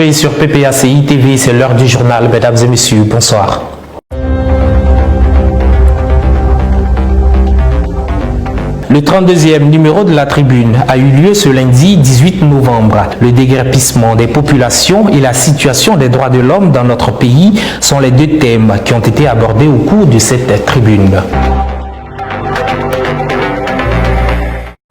retrouvez sur PPACI TV, c'est l'heure du journal. Mesdames et messieurs, bonsoir. Le 32e numéro de la Tribune a eu lieu ce lundi 18 novembre. Le déguerpissement des populations et la situation des droits de l'homme dans notre pays sont les deux thèmes qui ont été abordés au cours de cette tribune.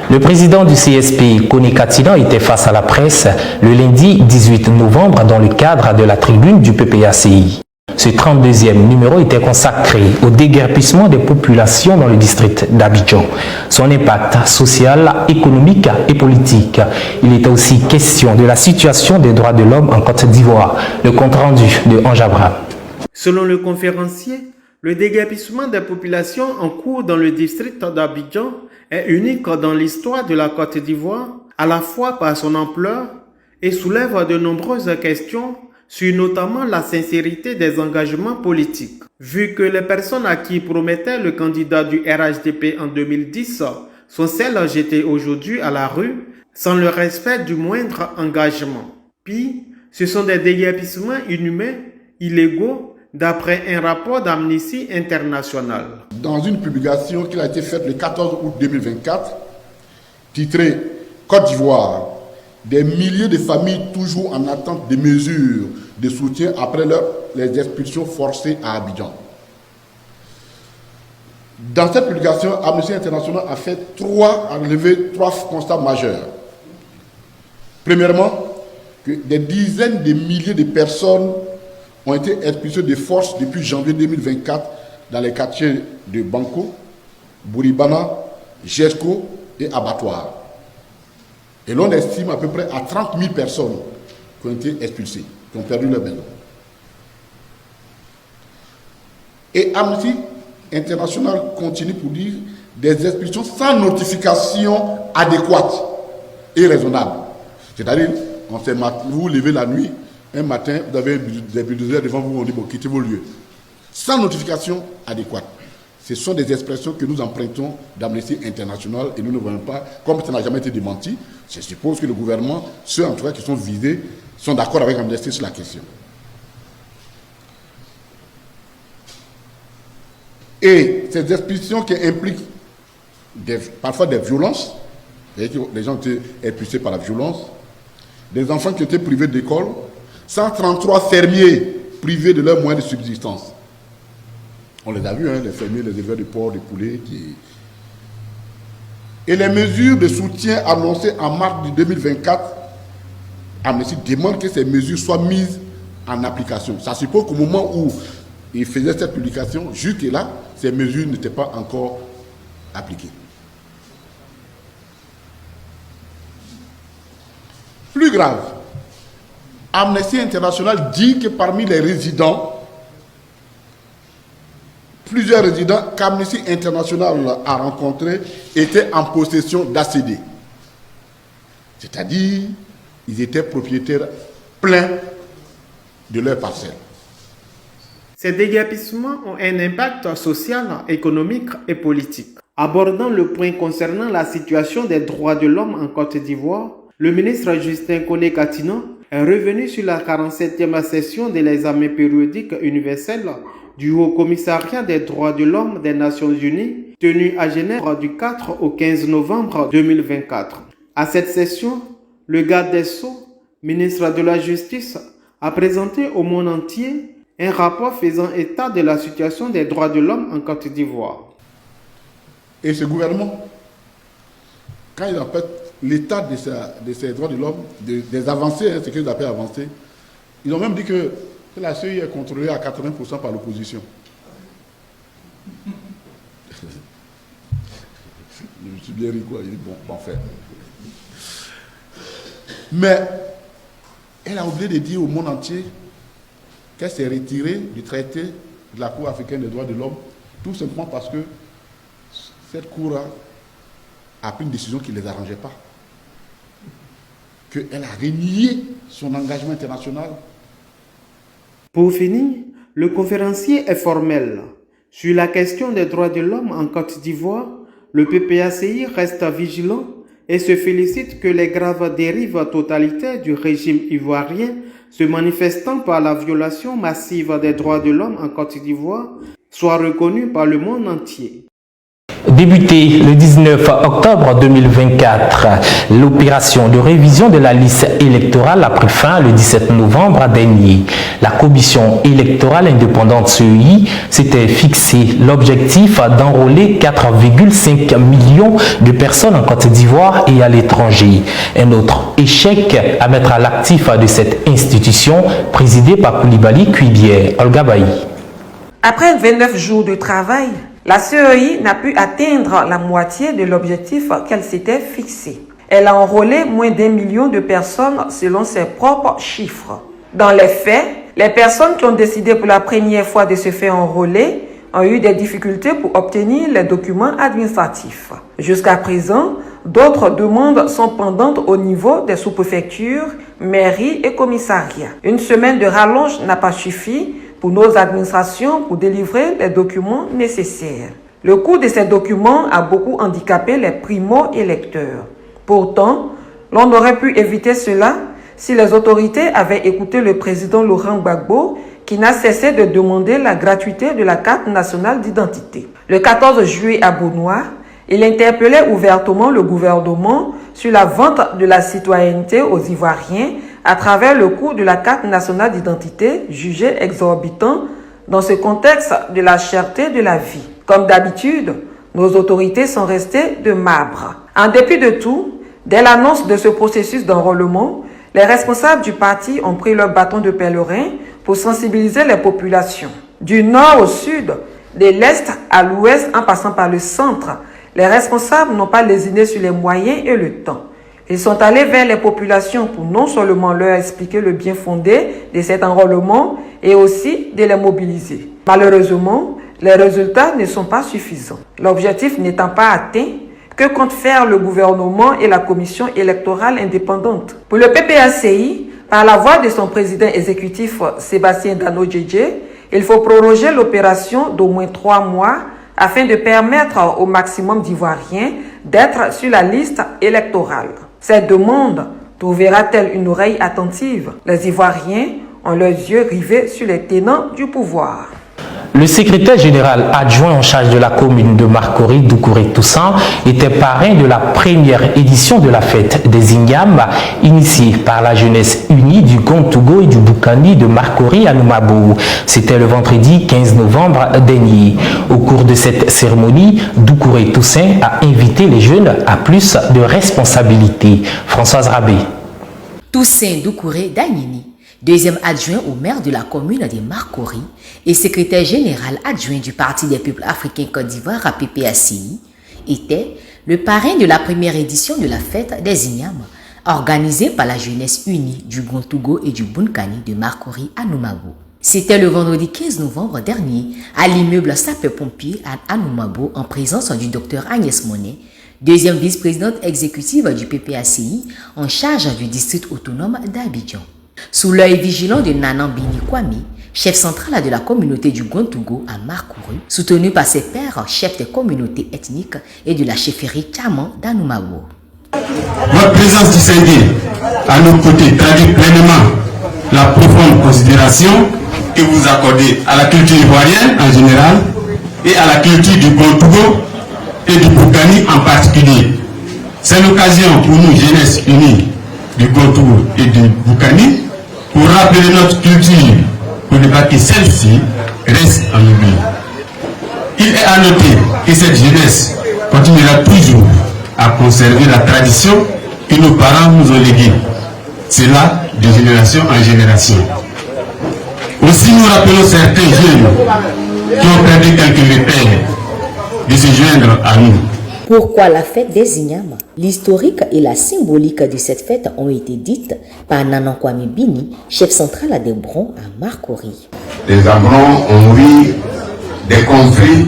Le président du CSP, Kone Katina, était face à la presse le lundi 18 novembre dans le cadre de la tribune du PPACI. Ce 32e numéro était consacré au déguerpissement des populations dans le district d'Abidjan, son impact social, économique et politique. Il était aussi question de la situation des droits de l'homme en Côte d'Ivoire. Le compte-rendu de Ange Abraham. Selon le conférencier, le déguerpissement des populations en cours dans le district d'Abidjan est unique dans l'histoire de la Côte d'Ivoire, à la fois par son ampleur et soulève de nombreuses questions sur notamment la sincérité des engagements politiques. Vu que les personnes à qui promettait le candidat du RHDP en 2010 sont celles jetées aujourd'hui à la rue, sans le respect du moindre engagement. Puis, ce sont des déguerpissements inhumains, illégaux, d'après un rapport d'Amnesty International. Dans une publication qui a été faite le 14 août 2024, titrée « Côte d'Ivoire, des milliers de familles toujours en attente de mesures de soutien après les expulsions forcées à Abidjan ». Dans cette publication, Amnesty International a relevé trois constats majeurs. Premièrement, que des dizaines de milliers de personnes ont été expulsées de force depuis janvier 2024 dans les quartiers de Banco, Bouribana, Jesco et Abattoir. Et l'on estime à peu près à 30 000 personnes qui ont été expulsées, qui ont perdu leur maison. Et Amnesty International continue pour dire des expulsions sans notification adéquate et raisonnable. C'est-à-dire, vous vous levez la nuit, un matin, vous avez des bulldozers devant vous, on dit bon, quittez vos lieux. Sans notification adéquate. Ce sont des expressions que nous empruntons d'Amnesty International et nous ne voyons pas, comme ça n'a jamais été démenti, je suppose que le gouvernement, ceux en tout cas qui sont visés, sont d'accord avec Amnesty sur la question. Et ces expulsions qui impliquent parfois des violences, les gens ont été expulsés par la violence, des enfants qui ont été privés d'école, 133 fermiers privés de leurs moyens de subsistance. On les a vus, les fermiers, les éleveurs de porcs, de poulets. Et les mesures de soutien annoncées en mars 2024, Amnesty demande que ces mesures soient mises en application. Ça suppose qu'au moment où il faisait cette publication, jusque-là, ces mesures n'étaient pas encore appliquées. Plus grave, Amnesty International dit que parmi les résidents, plusieurs résidents qu'Amnesty International a rencontrés étaient en possession d'ACD. C'est-à-dire, ils étaient propriétaires pleins de leurs parcelles. Ces déguerpissements ont un impact social, économique et politique. Abordant le point concernant la situation des droits de l'homme en Côte d'Ivoire, le ministre Justin Kone Katina est revenu sur la 47e session de l'examen périodique universel du Haut-Commissariat des droits de l'homme des Nations Unies, tenue à Genève du 4 au 15 novembre 2024. À cette session, le garde des Sceaux, ministre de la Justice, a présenté au monde entier un rapport faisant état de la situation des droits de l'homme en Côte d'Ivoire. Et ce gouvernement, quand il appelle l'état de ces droits de l'homme, des avancées, ce qu'ils appellent avancées, ils ont même dit que la CEI est contrôlée à 80% par l'opposition. Je me suis bien ri, quoi. Il dit, bon, faire. Mais elle a oublié de dire au monde entier qu'elle s'est retirée du traité de la Cour africaine des droits de l'homme, tout simplement parce que cette Cour a pris une décision qui ne les arrangeait pas. Qu'elle a renié son engagement international. Pour finir, le conférencier est formel. Sur la question des droits de l'homme en Côte d'Ivoire, le PPACI reste vigilant et se félicite que les graves dérives totalitaires du régime ivoirien se manifestant par la violation massive des droits de l'homme en Côte d'Ivoire soit reconnu par le monde entier. Débuté le 19 octobre 2024, l'opération de révision de la liste électorale a pris fin le 17 novembre dernier. La commission électorale indépendante CEI s'était fixé l'objectif d'enrôler 4,5 millions de personnes en Côte d'Ivoire et à l'étranger. Un autre échec à mettre à l'actif de cette institution présidée par Koulibaly Kuibier. Olga Bailly. Après 29 jours de travail, la CEI n'a pu atteindre la moitié de l'objectif qu'elle s'était fixé. Elle a enrôlé moins d'1 million de personnes selon ses propres chiffres. Dans les faits, les personnes qui ont décidé pour la première fois de se faire enrôler ont eu des difficultés pour obtenir les documents administratifs. Jusqu'à présent, d'autres demandes sont pendantes au niveau des sous-préfectures, mairies et commissariats. Une semaine de rallonge n'a pas suffi pour nos administrations pour délivrer les documents nécessaires. Le coût de ces documents a beaucoup handicapé les primo-électeurs. Pourtant, l'on aurait pu éviter cela si les autorités avaient écouté le président Laurent Gbagbo qui n'a cessé de demander la gratuité de la carte nationale d'identité. Le 14 juillet à Beaunois, il interpellait ouvertement le gouvernement sur la vente de la citoyenneté aux Ivoiriens à travers le coût de la carte nationale d'identité jugé exorbitant dans ce contexte de la cherté de la vie. Comme d'habitude, nos autorités sont restées de marbre. En dépit de tout, dès l'annonce de ce processus d'enrôlement, les responsables du parti ont pris leur bâton de pèlerin pour sensibiliser les populations. Du nord au sud, de l'est à l'ouest en passant par le centre, les responsables n'ont pas lésiné sur les moyens et le temps. Ils sont allés vers les populations pour non seulement leur expliquer le bien fondé de cet enrôlement et aussi de les mobiliser. Malheureusement, les résultats ne sont pas suffisants. L'objectif n'étant pas atteint, que compte faire le gouvernement et la commission électorale indépendante? Pour le PPACI, par la voix de son président exécutif Sébastien Dano-Djedje, il faut proroger l'opération d'au moins 3 mois afin de permettre au maximum d'Ivoiriens d'être sur la liste électorale. Cette demande trouvera-t-elle une oreille attentive? Les Ivoiriens ont leurs yeux rivés sur les tenants du pouvoir. Le secrétaire général adjoint en charge de la commune de Marcory, Doucouré Toussaint, était parrain de la première édition de la fête des Inyam, initiée par la jeunesse unie du Gontougo et du Boukani de Marcory à Noumabou. C'était le vendredi 15 novembre dernier. Au cours de cette cérémonie, Doucouré Toussaint a invité les jeunes à plus de responsabilités. Françoise Rabé. Toussaint Doucouré Danyini, deuxième adjoint au maire de la commune de Marcory et secrétaire général adjoint du Parti des peuples africains Côte d'Ivoire à PPACI, était le parrain de la première édition de la fête des Inyam, organisée par la jeunesse unie du Gontougo et du Boukani de Marcory à Noumabou. C'était le vendredi 15 novembre dernier à l'immeuble sapeur-pompier à Noumabou en présence du docteur Agnès Monet, deuxième vice-présidente exécutive du PPACI en charge du district autonome d'Abidjan. Sous l'œil vigilant de Nanan Bini Kwame, chef central de la communauté du Gontougo à Marcory, soutenu par ses pairs, chefs des communautés ethniques et de la chefferie Tchaman d'Anoumabo. Votre présence distinguée à nos côtés traduit pleinement la profonde considération que vous accordez à la culture ivoirienne en général et à la culture du Gontougo et du Boukani en particulier. C'est l'occasion pour nous, jeunesse unie du Gontougo et du Boukani, pour rappeler notre culture, pour ne pas que celle-ci reste en oubli. Il est à noter que cette jeunesse continuera toujours à conserver la tradition que nos parents nous ont léguée. C'est là de génération en génération. Aussi, nous rappelons certains jeunes qui ont perdu quelques repères de se joindre à nous. Pourquoi la fête des Inyam? L'historique et la symbolique de cette fête ont été dites par Nanan Kwame Bini, chef central des Brons à Marcory. Les Abrons ont eu des conflits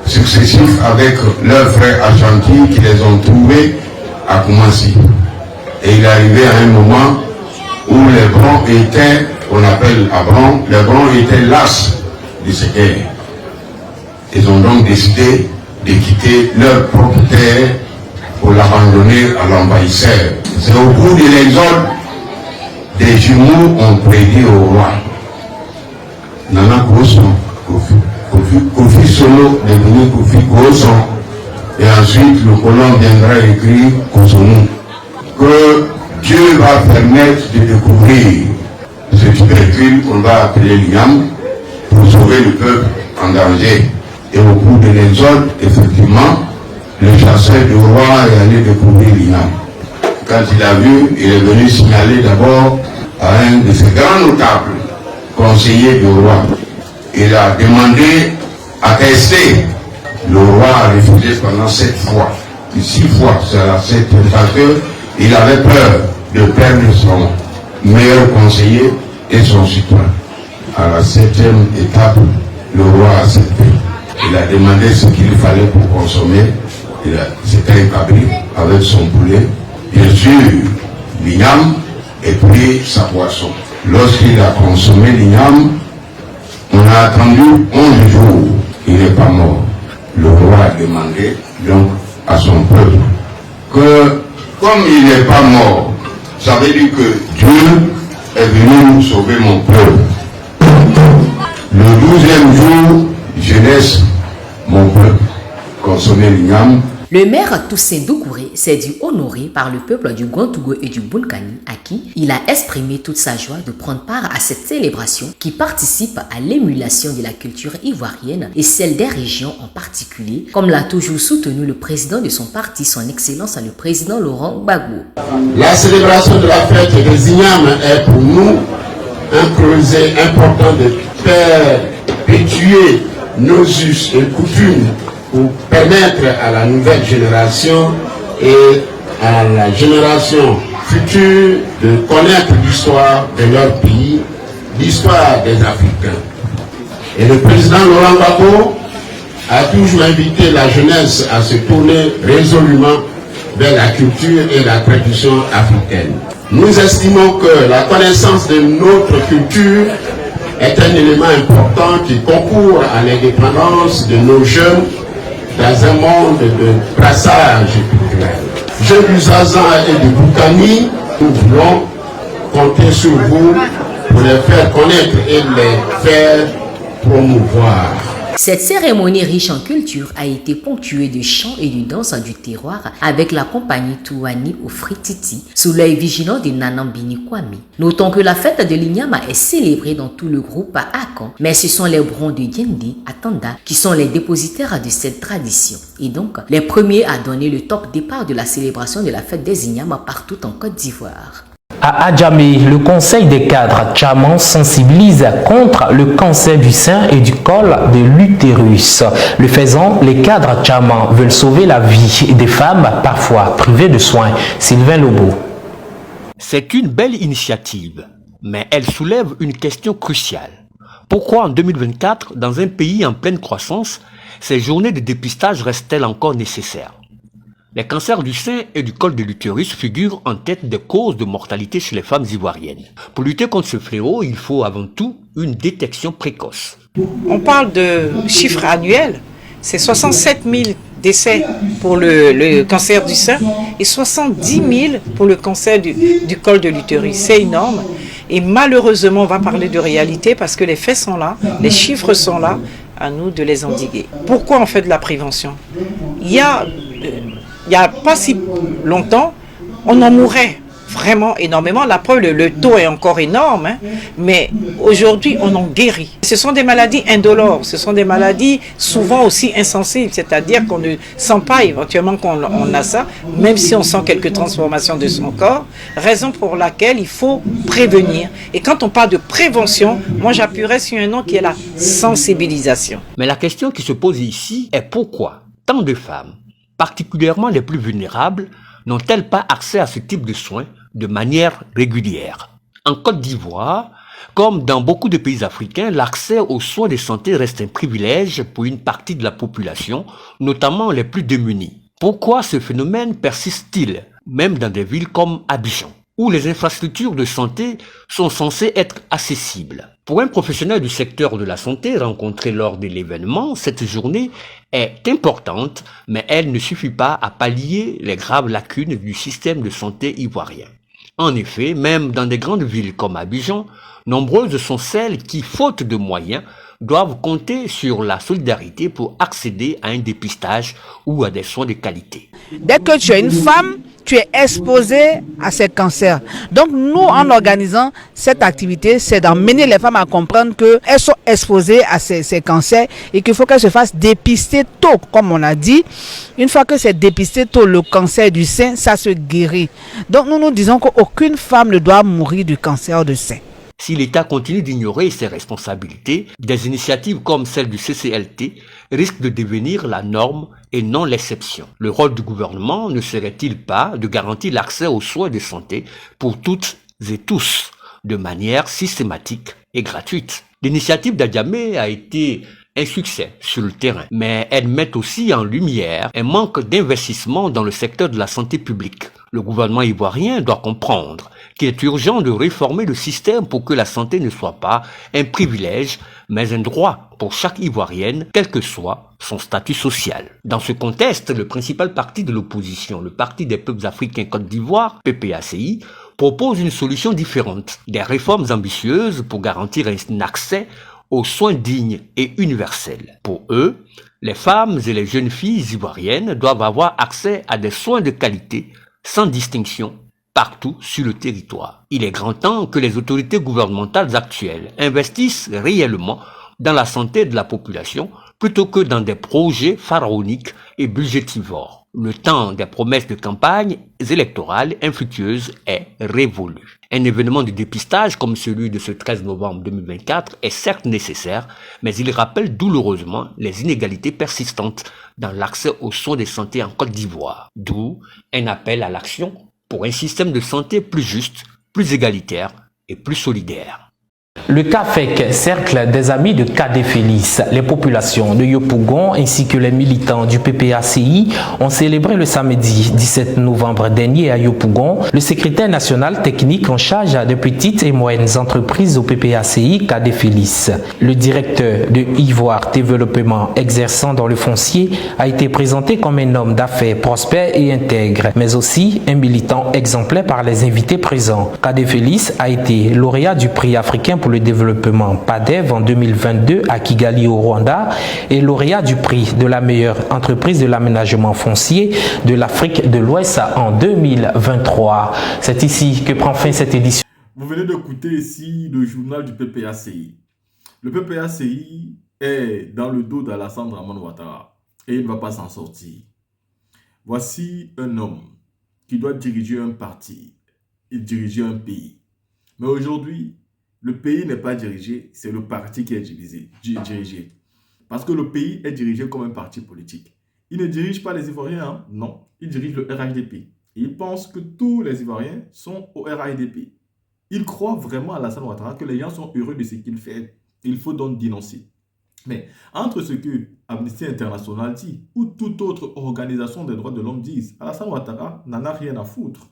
successifs avec leurs frères Achanti qui les ont trouvés à Koumassi. Et il est arrivé à un moment où les Brons étaient, on appelle Abrons, les Brons étaient las de ces guerres. Ils ont donc décidé de quitter leur propre terre pour l'abandonner à l'envahisseur. C'est au cours de l'exode des jumeaux ont prédit au roi. Nana Koso, Kofi Solo devenu Kofi Koso. Et ensuite, le colon viendra écrire Kosonou. Que Dieu va permettre de découvrir ce tubercule qu'on va appeler l'Ignam pour sauver le peuple en danger. Et au cours de l'exode, effectivement, le chasseur du roi est allé découvrir l'Ignam. Quand il a vu, il est venu signaler d'abord à un de ses grands notables, conseillers du roi. Il a demandé à tester. Le roi a refusé pendant 7 fois. 6 fois, c'est la 7e parce qu'il avait peur de perdre son meilleur conseiller et son citoyen. À la 7e étape, le roi a accepté. Il a demandé ce qu'il fallait pour consommer. C'était un cabri avec son poulet, bien sûr l'igname et puis sa boisson. Lorsqu'il a consommé l'igname, on a attendu 11 jours. Il n'est pas mort. Le roi a demandé donc à son peuple que comme il n'est pas mort, ça veut dire que Dieu est venu sauver mon peuple. Le 12e jour, je laisse mon peuple consommer l'igname. Le maire Toussaint Doucouré s'est dit honoré par le peuple du Grand-Togo et du Bunkani, à qui il a exprimé toute sa joie de prendre part à cette célébration qui participe à l'émulation de la culture ivoirienne et celle des régions en particulier, comme l'a toujours soutenu le président de son parti, son Excellence le président Laurent Gbagbo. La célébration de la fête des Ignames est pour nous un creuset important de perpétuer nos us et coutumes pour permettre à la nouvelle génération et à la génération future de connaître l'histoire de leur pays, l'histoire des Africains. Et le président Laurent Gbagbo a toujours invité la jeunesse à se tourner résolument vers la culture et la tradition africaine. Nous estimons que la connaissance de notre culture est un élément important qui concourt à l'indépendance de nos jeunes dans un monde de brassage culturel. Jeunes du Zaza et du Bunkani, nous voulons compter sur vous pour les faire connaître et les faire promouvoir. Cette cérémonie riche en culture a été ponctuée de chants et de danses du terroir avec la compagnie Touani au Frititi sous l'œil vigilant de Nanambini Kwame. Notons que la fête de l'Ignama est célébrée dans tout le groupe à Akan, mais ce sont les Brons de Yende à Tanda qui sont les dépositaires de cette tradition et donc les premiers à donner le top départ de la célébration de la fête des Ignama partout en Côte d'Ivoire. À Adjamé, le Conseil des cadres Tchaman sensibilise contre le cancer du sein et du col de l'utérus. Le faisant, les cadres Tchaman veulent sauver la vie des femmes parfois privées de soins. Sylvain Lobo. C'est une belle initiative, mais elle soulève une question cruciale. Pourquoi en 2024, dans un pays en pleine croissance, ces journées de dépistage restent-elles encore nécessaires? Les cancers du sein et du col de l'utérus figurent en tête des causes de mortalité chez les femmes ivoiriennes. Pour lutter contre ce fléau, il faut avant tout une détection précoce. On parle de chiffres annuels, c'est 67 000 décès pour le cancer du sein et 70 000 pour le cancer du col de l'utérus. C'est énorme et malheureusement on va parler de réalité parce que les faits sont là, les chiffres sont là, à nous de les endiguer. Pourquoi on fait de la prévention? Il y a pas si longtemps, on en mourait vraiment énormément. La preuve, le taux est encore énorme, hein, mais aujourd'hui, on en guérit. Ce sont des maladies indolores, ce sont des maladies souvent aussi insensibles, c'est-à-dire qu'on ne sent pas éventuellement qu'on a ça, même si on sent quelques transformations de son corps, raison pour laquelle il faut prévenir. Et quand on parle de prévention, moi j'appuierais sur un nom qui est la sensibilisation. Mais la question qui se pose ici est pourquoi tant de femmes, particulièrement les plus vulnérables, n'ont-elles pas accès à ce type de soins de manière régulière? En Côte d'Ivoire, comme dans beaucoup de pays africains, l'accès aux soins de santé reste un privilège pour une partie de la population, notamment les plus démunis. Pourquoi ce phénomène persiste-t-il, même dans des villes comme Abidjan, où les infrastructures de santé sont censées être accessibles? Pour un professionnel du secteur de la santé rencontré lors de l'événement, cette journée est importante, mais elle ne suffit pas à pallier les graves lacunes du système de santé ivoirien. En effet, même dans des grandes villes comme Abidjan, nombreuses sont celles qui, faute de moyens, doivent compter sur la solidarité pour accéder à un dépistage ou à des soins de qualité. Dès que tu es une femme, tu es exposée à ces cancers. Donc nous, en organisant cette activité, c'est d'emmener les femmes à comprendre qu'elles sont exposées à ces cancers et qu'il faut qu'elles se fassent dépister tôt, comme on a dit. Une fois que c'est dépisté tôt, le cancer du sein, ça se guérit. Donc nous disons qu'aucune femme ne doit mourir du cancer du sein. Si l'État continue d'ignorer ses responsabilités, des initiatives comme celle du CCLT risquent de devenir la norme et non l'exception. Le rôle du gouvernement ne serait-il pas de garantir l'accès aux soins de santé pour toutes et tous, de manière systématique et gratuite? L'initiative d'Adjamé a été un succès sur le terrain, mais elle met aussi en lumière un manque d'investissement dans le secteur de la santé publique. Le gouvernement ivoirien doit comprendre qu'il est urgent de réformer le système pour que la santé ne soit pas un privilège, mais un droit pour chaque Ivoirienne, quel que soit son statut social. Dans ce contexte, le principal parti de l'opposition, le Parti des peuples africains Côte d'Ivoire, PPACI, propose une solution différente, des réformes ambitieuses pour garantir un accès aux soins dignes et universels. Pour eux, les femmes et les jeunes filles ivoiriennes doivent avoir accès à des soins de qualité sans distinction partout sur le territoire. Il est grand temps que les autorités gouvernementales actuelles investissent réellement dans la santé de la population plutôt que dans des projets pharaoniques et budgétivores. Le temps des promesses de campagne électorales infructueuses est révolu. Un événement de dépistage comme celui de ce 13 novembre 2024 est certes nécessaire, mais il rappelle douloureusement les inégalités persistantes dans l'accès aux soins de santé en Côte d'Ivoire. D'où un appel à l'action pour un système de santé plus juste, plus égalitaire et plus solidaire. Le CAFEC, Cercle des Amis de Kadé Félix, les populations de Yopougon ainsi que les militants du PPACI ont célébré le samedi 17 novembre dernier à Yopougon le secrétaire national technique en charge des petites et moyennes entreprises au PPACI Kadé Félix. Le directeur de Ivoire Développement exerçant dans le foncier a été présenté comme un homme d'affaires prospère et intègre, mais aussi un militant exemplaire par les invités présents. Kadé Félix a été lauréat du prix africain pour le développement PADEV en 2022 à Kigali au Rwanda et lauréat du prix de la meilleure entreprise de l'aménagement foncier de l'Afrique de l'Ouest en 2023. C'est ici que prend fin cette édition. Vous venez d'écouter ici le journal du PPACI. Le PPACI est dans le dos d'Alassane Dramane Ouattara et il ne va pas s'en sortir. Voici un homme qui doit diriger un parti et diriger un pays. Mais aujourd'hui, le pays n'est pas dirigé, c'est le parti qui est dirigé. Parce que le pays est dirigé comme un parti politique. Il ne dirige pas les Ivoiriens, hein? Non. Il dirige le RHDP. Il pense que tous les Ivoiriens sont au RHDP. Il croit vraiment à Alassane Ouattara que les gens sont heureux de ce qu'il fait. Il faut donc dénoncer. Mais entre ce que Amnesty International dit ou toute autre organisation des droits de l'homme disent, Alassane Ouattara n'en a rien à foutre.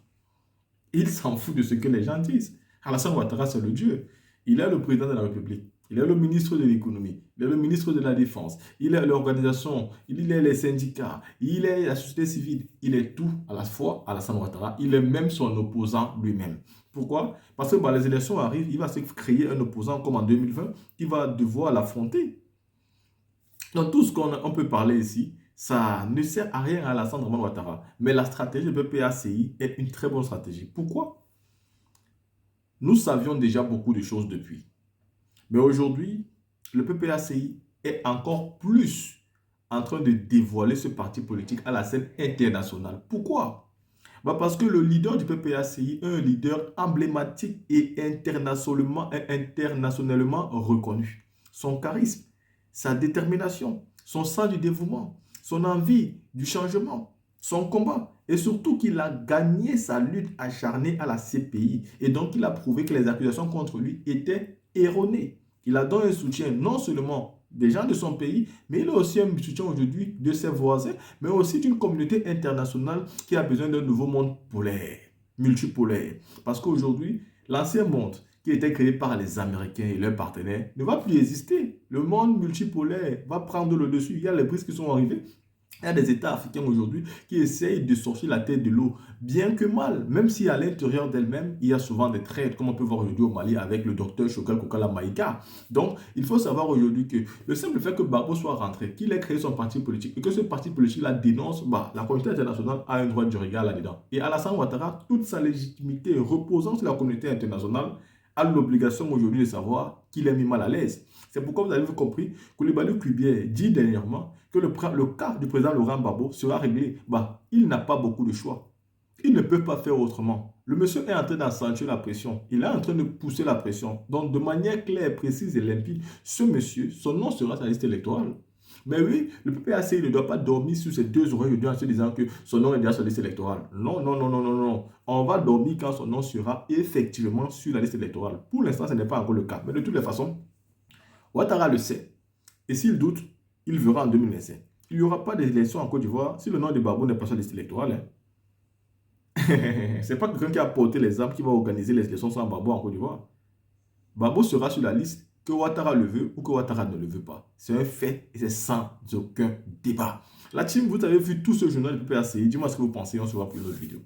Il s'en fout de ce que les gens disent. Alassane Ouattara, c'est le Dieu. Il est le président de la République. Il est le ministre de l'économie. Il est le ministre de la défense. Il est l'organisation. Il est les syndicats. Il est la société civile. Il est tout à la fois Alassane Ouattara. Il est même son opposant lui-même. Pourquoi? Parce que les élections arrivent. Il va se créer un opposant comme en 2020. Il va devoir l'affronter. Donc tout ce qu'on peut parler ici, ça ne sert à rien à Alassane Ouattara. Mais la stratégie de PPACI est une très bonne stratégie. Pourquoi? Nous savions déjà beaucoup de choses depuis. Mais aujourd'hui, le PPACI est encore plus en train de dévoiler ce parti politique à la scène internationale. Pourquoi? Parce que le leader du PPACI est un leader emblématique et internationalement reconnu. Son charisme, sa détermination, son sens du dévouement, son envie du changement, son combat. Et surtout qu'il a gagné sa lutte acharnée à la CPI. Et donc il a prouvé que les accusations contre lui étaient erronées. Il a donc un soutien non seulement des gens de son pays, mais il a aussi un soutien aujourd'hui de ses voisins, mais aussi d'une communauté internationale qui a besoin d'un nouveau monde polaire, multipolaire. Parce qu'aujourd'hui, l'ancien monde qui était créé par les Américains et leurs partenaires ne va plus exister. Le monde multipolaire va prendre le dessus. Il y a les brises qui sont arrivées. Il y a des États africains aujourd'hui qui essayent de sortir la tête de l'eau, bien que mal, même si à l'intérieur d'elles-mêmes, il y a souvent des traites, comme on peut voir aujourd'hui au Mali avec le docteur Choguel Kokala Maïga. Donc, il faut savoir aujourd'hui que le simple fait que Gbagbo soit rentré, qu'il ait créé son parti politique et que ce parti politique-là dénonce, la communauté internationale a un droit du regard là-dedans. Et Alassane Ouattara, toute sa légitimité reposant sur la communauté internationale, a l'obligation aujourd'hui de savoir qu'il est mis mal à l'aise. C'est pourquoi vous avez compris que Coulibaly Kuibier dit dernièrement que le cas du président Laurent Gbagbo sera réglé. Il n'a pas beaucoup de choix. Il ne peut pas faire autrement. Le monsieur est en train d'accentuer la pression. Il est en train de pousser la pression. Donc, de manière claire, précise et limpide, ce monsieur, son nom sera sur la liste électorale. Mais oui, le PPACI ne doit pas dormir sur ses deux oreilles en se disant que son nom est déjà sur la liste électorale. Non, non, non, non, non, non. On va dormir quand son nom sera effectivement sur la liste électorale. Pour l'instant, ce n'est pas encore le cas. Mais de toutes les façons, Ouattara le sait. Et s'il doute, il verra en 2025. Il n'y aura pas d'élection en Côte d'Ivoire si le nom de Gbagbo n'est pas sur la liste électorale. Ce n'est pas quelqu'un qui a porté les armes qui va organiser les élections sans Gbagbo en Côte d'Ivoire. Gbagbo sera sur la liste que Ouattara le veut ou que Ouattara ne le veut pas. C'est un fait et c'est sans aucun débat. La team, vous avez vu tout ce journal du PPACI. Dis-moi ce que vous pensez. On se voit pour une autre vidéo.